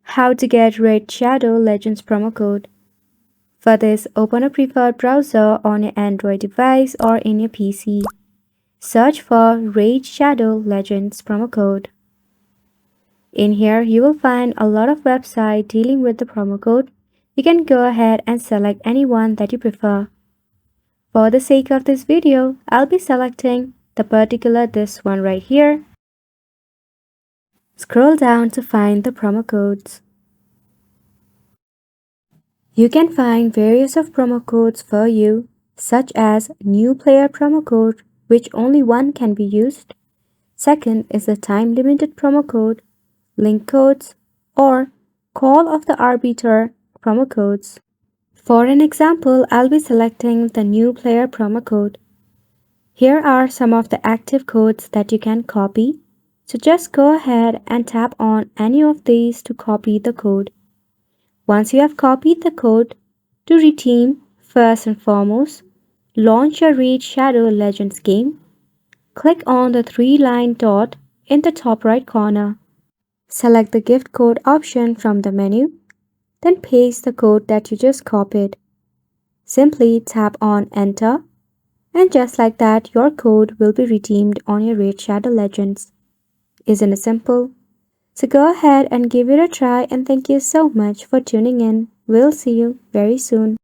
How to get Raid Shadow Legends promo code. For this, open a preferred browser on your Android device or in your PC. Search for Raid Shadow Legends promo code. In here, you will find a lot of websites dealing with the promo code. You can go ahead and select any one that you prefer. For the sake of this video, I'll be selecting this one right here. Scroll down to find the promo codes. You can find various of promo codes for you, such as new player promo code, which only one can be used. Second is the time limited promo code, link codes, or call of the arbiter promo codes. For an example, I'll be selecting the new player promo code. Here are some of the active codes that you can copy. So just go ahead and tap on any of these to copy the code. Once you have copied the code, to redeem, first and foremost, launch your Raid Shadow Legends game. Click on the 3-line dot in the top right corner. Select the gift code option from the menu, then paste the code that you just copied. Simply tap on Enter, and just like that, your code will be redeemed on your Raid Shadow Legends. Isn't it simple? So go ahead and give it a try, and thank you so much for tuning in. We'll see you very soon.